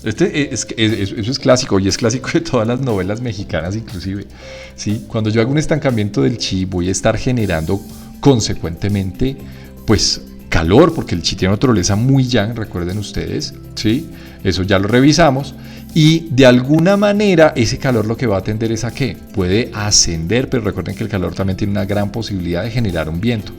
Eso es clásico y es clásico de todas las novelas mexicanas inclusive. ¿Sí? Cuando yo hago un estancamiento del chi voy a estar generando consecuentemente pues calor, porque el chi tiene una naturaleza muy yang, recuerden ustedes, ¿sí? Eso ya lo revisamos. Y de alguna manera ese calor lo que va a tender es a ¿qué? Puede ascender, pero recuerden que el calor también tiene una gran posibilidad de generar un viento.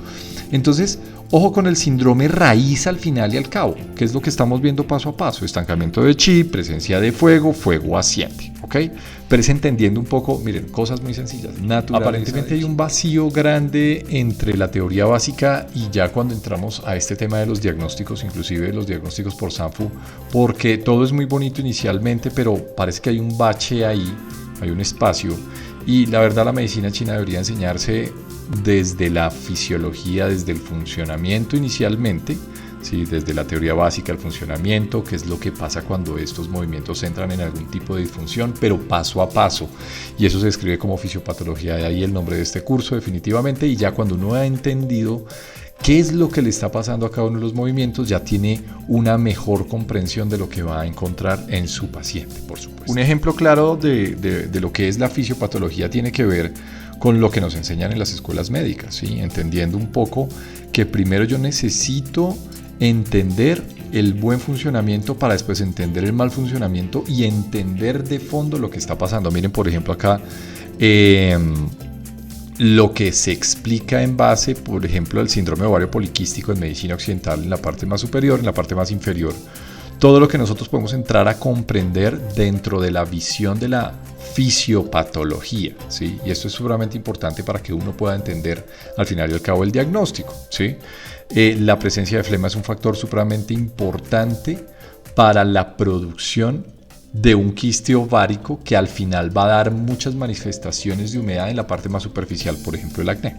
Entonces, ojo con el síndrome raíz al final y al cabo, que es lo que estamos viendo paso a paso. Estancamiento de chi, presencia de fuego, fuego asciende, ¿ok? Pero es entendiendo un poco, miren, cosas muy sencillas. Aparentemente hay un vacío grande entre la teoría básica y ya cuando entramos a este tema de los diagnósticos, inclusive los diagnósticos por Sanfu, porque todo es muy bonito inicialmente, pero parece que hay un bache ahí, hay un espacio, y la verdad la medicina china debería enseñarse desde la fisiología, desde el funcionamiento inicialmente, ¿sí? Desde la teoría básica, el funcionamiento, qué es lo que pasa cuando estos movimientos entran en algún tipo de disfunción, pero paso a paso, y eso se describe como fisiopatología, de ahí el nombre de este curso definitivamente, y ya cuando uno ha entendido qué es lo que le está pasando a cada uno de los movimientos, ya tiene una mejor comprensión de lo que va a encontrar en su paciente, por supuesto. Un ejemplo claro de lo que es la fisiopatología tiene que ver con lo que nos enseñan en las escuelas médicas, ¿sí? Entendiendo un poco que primero yo necesito entender el buen funcionamiento para después entender el mal funcionamiento y entender de fondo lo que está pasando. Miren, por ejemplo, acá lo que se explica en base, por ejemplo, al síndrome de ovario poliquístico en medicina occidental, en la parte más superior, en la parte más inferior. Todo lo que nosotros podemos entrar a comprender dentro de la visión de la fisiopatología, ¿sí? Y esto es sumamente importante para que uno pueda entender al final y al cabo el diagnóstico, ¿sí? La presencia de flema es un factor supremamente importante para la producción de un quiste ovárico que al final va a dar muchas manifestaciones de humedad en la parte más superficial, por ejemplo el acné.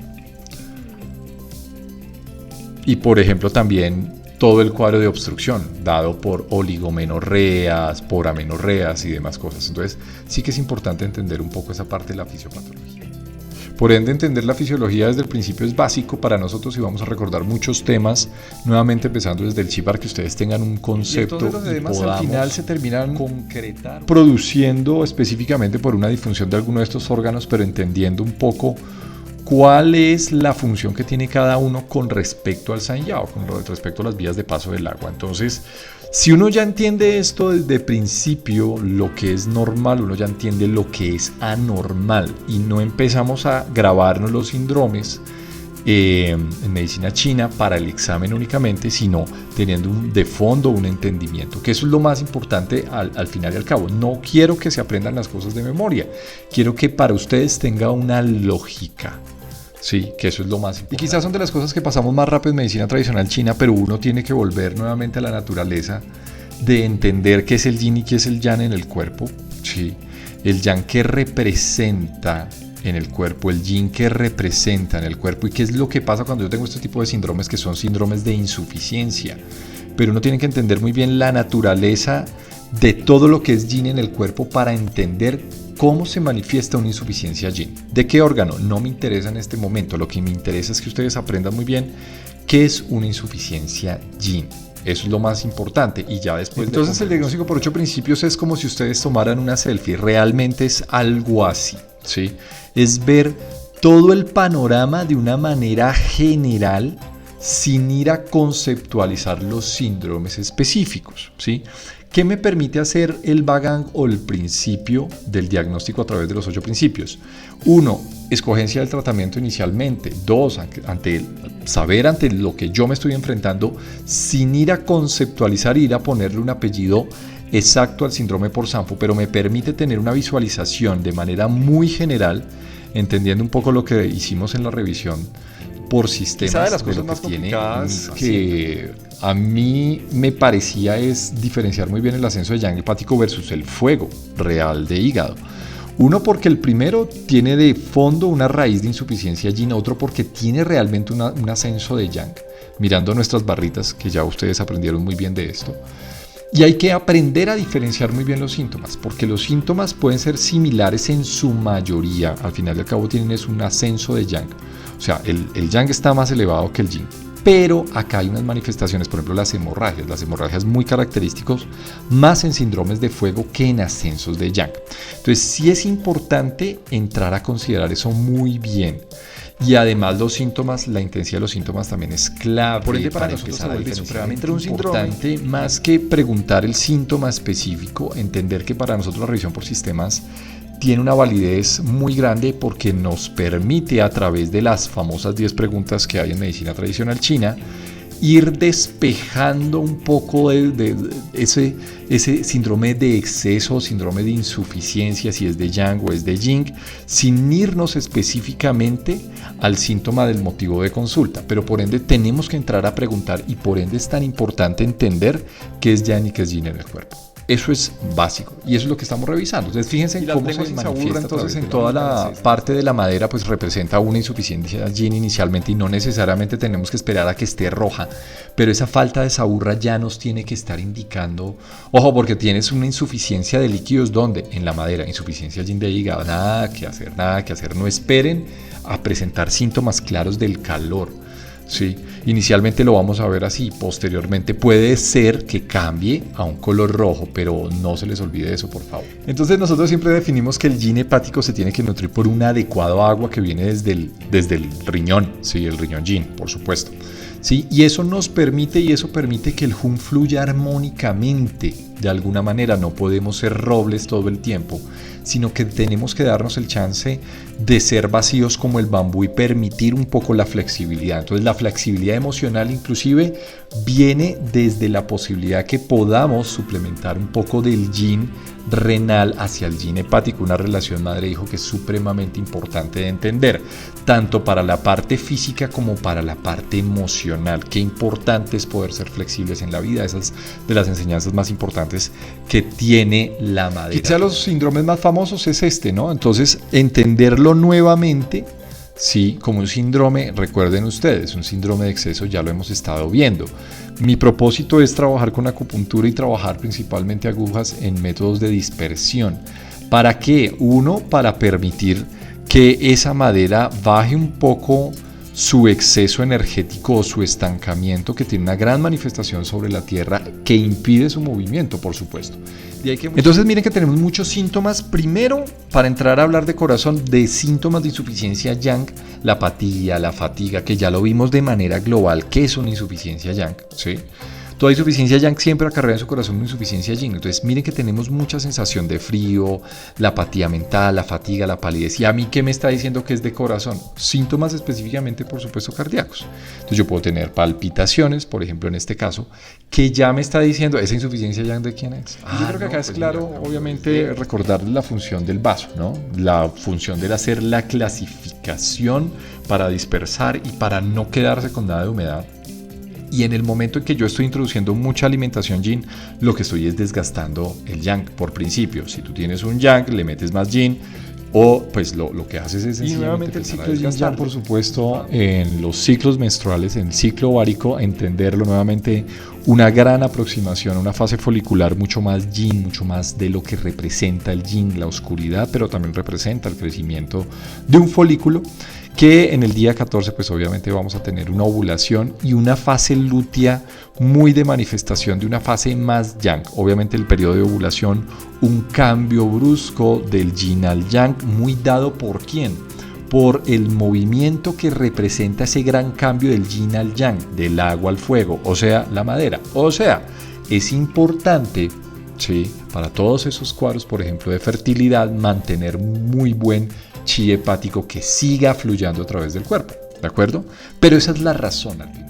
Y por ejemplo también todo el cuadro de obstrucción dado por oligomenorreas, por amenorreas y demás cosas. Entonces sí que es importante entender un poco esa parte de la fisiopatología. Por ende, entender la fisiología desde el principio es básico para nosotros y vamos a recordar muchos temas, nuevamente empezando desde el chi para que ustedes tengan un concepto y podamos al final se terminan concretar, produciendo específicamente por una disfunción de alguno de estos órganos, pero entendiendo un poco cuál es la función que tiene cada uno con respecto al Sanyao, con respecto a las vías de paso del agua. Entonces, si uno ya entiende esto desde el principio, lo que es normal, uno ya entiende lo que es anormal y no empezamos a grabarnos los síndromes en medicina china para el examen únicamente, sino teniendo de fondo un entendimiento, que eso es lo más importante al final y al cabo. No quiero que se aprendan las cosas de memoria, quiero que para ustedes tenga una lógica. Sí, que eso es lo más importante. Y quizás son de las cosas que pasamos más rápido en medicina tradicional china, pero uno tiene que volver nuevamente a la naturaleza de entender qué es el yin y qué es el yang en el cuerpo. Sí, el yang que representa en el cuerpo, el yin que representa en el cuerpo y qué es lo que pasa cuando yo tengo este tipo de síndromes que son síndromes de insuficiencia. Pero uno tiene que entender muy bien la naturaleza de todo lo que es yin en el cuerpo para entender cómo se manifiesta una insuficiencia yin. ¿De qué órgano? No me interesa en este momento. Lo que me interesa es que ustedes aprendan muy bien qué es una insuficiencia yin. Eso es lo más importante. Y ya después. Entonces, el diagnóstico por 8 principios es como si ustedes tomaran una selfie. Realmente es algo así, ¿sí? Es ver todo el panorama de una manera general sin ir a conceptualizar los síndromes específicos, ¿sí? ¿Qué me permite hacer el Bagang o el principio del diagnóstico a través de los 8 principios? 1. Escogencia del tratamiento inicialmente. 2. Saber ante lo que yo me estoy enfrentando sin ir a conceptualizar, ir a ponerle un apellido exacto al síndrome por Sanfu, pero me permite tener una visualización de manera muy general, entendiendo un poco lo que hicimos en la revisión por sistemas. Esa de las cosas más complicadas que a mí me parecía es diferenciar muy bien el ascenso de yang hepático versus el fuego real de hígado. Uno porque el primero tiene de fondo una raíz de insuficiencia yin, otro porque tiene realmente un ascenso de yang. Mirando nuestras barritas, que ya ustedes aprendieron muy bien de esto. Y hay que aprender a diferenciar muy bien los síntomas, porque los síntomas pueden ser similares en su mayoría. Al final y al cabo tienen un ascenso de yang. O sea, el yang está más elevado que el yin. Pero acá hay unas manifestaciones, por ejemplo las hemorragias muy característicos, más en síndromes de fuego que en ascensos de yang. Entonces sí es importante entrar a considerar eso muy bien. Y además los síntomas, la intensidad de los síntomas también es clave. Por ende, para nosotros se vuelve supremamente importante, más que preguntar el síntoma específico, entender que para nosotros la revisión por sistemas tiene una validez muy grande porque nos permite, a través de las famosas 10 preguntas que hay en medicina tradicional china, ir despejando un poco de ese síndrome de exceso, síndrome de insuficiencia, si es de yang o es de yin, sin irnos específicamente al síntoma del motivo de consulta. Pero por ende tenemos que entrar a preguntar, y por ende es tan importante entender qué es yang y qué es yin en el cuerpo. Eso es básico y eso es lo que estamos revisando. Entonces fíjense en cómo se manifiesta. Entonces en toda la parte de la madera pues representa una insuficiencia yin inicialmente, y no necesariamente tenemos que esperar a que esté roja, pero esa falta de saburra ya nos tiene que estar indicando, ojo, porque tienes una insuficiencia de líquidos. ¿Dónde? En la madera. Insuficiencia yin de hígado. Nada que hacer. No esperen a presentar síntomas claros del calor. Sí, inicialmente lo vamos a ver así, posteriormente puede ser que cambie a un color rojo, pero no se les olvide eso, por favor. Entonces nosotros siempre definimos que el yin hepático se tiene que nutrir por un adecuado agua que viene desde el riñón, sí, el riñón yin, por supuesto. Sí, y eso nos permite, que el Jun fluya armónicamente. De alguna manera no podemos ser robles todo el tiempo, sino que tenemos que darnos el chance de ser vacíos como el bambú y permitir un poco la flexibilidad. Entonces la flexibilidad emocional inclusive viene desde la posibilidad que podamos suplementar un poco del yin renal hacia el yin hepático, una relación madre-hijo que es supremamente importante de entender, tanto para la parte física como para la parte emocional. Qué importante es poder ser flexibles en la vida. Esas de las enseñanzas más importantes que tiene la madera. Quizá los síndromes más famosos es este, ¿no? Entonces, entenderlo nuevamente, sí, como un síndrome, recuerden ustedes, un síndrome de exceso, ya lo hemos estado viendo. Mi propósito es trabajar con acupuntura y trabajar principalmente agujas en métodos de dispersión. ¿Para qué? Uno, para permitir que esa madera baje un poco su exceso energético o su estancamiento, que tiene una gran manifestación sobre la tierra que impide su movimiento, por supuesto. Entonces miren que tenemos muchos síntomas. Primero, para entrar a hablar de corazón, de síntomas de insuficiencia yang, la apatía, la fatiga, que ya lo vimos de manera global, que es una insuficiencia yang, ¿sí? Toda insuficiencia yang siempre acarrea en su corazón una insuficiencia yin. Entonces miren que tenemos mucha sensación de frío, la apatía mental, la fatiga, la palidez. ¿Y a mí qué me está diciendo que es de corazón? Síntomas específicamente, por supuesto, cardíacos. Entonces yo puedo tener palpitaciones, por ejemplo, en este caso, que ya me está diciendo, ¿esa insuficiencia yang de quién es? Yo creo que acá es claro, obviamente, recordar la función del vaso, ¿no? La función de hacer la clasificación para dispersar y para no quedarse con nada de humedad. Y en el momento en que yo estoy introduciendo mucha alimentación yin, lo que estoy es desgastando el yang por principio. Si tú tienes un yang, le metes más yin, o pues lo que haces es sencillamente. Y nuevamente el ciclo yin yang, por supuesto, en los ciclos menstruales, en el ciclo ovárico, entenderlo nuevamente, una gran aproximación, una fase folicular mucho más yin, mucho más de lo que representa el yin, la oscuridad, pero también representa el crecimiento de un folículo, que en el día 14 pues obviamente vamos a tener una ovulación y una fase lútea muy de manifestación de una fase más yang. Obviamente el periodo de ovulación, un cambio brusco del yin al yang, muy dado por ¿quién? Por el movimiento que representa ese gran cambio del yin al yang, del agua al fuego, o sea, la madera. O sea, es importante, ¿sí?, para todos esos cuadros, por ejemplo, de fertilidad, mantener muy buen chi hepático que siga fluyendo a través del cuerpo, ¿de acuerdo? Pero esa es la razón al final.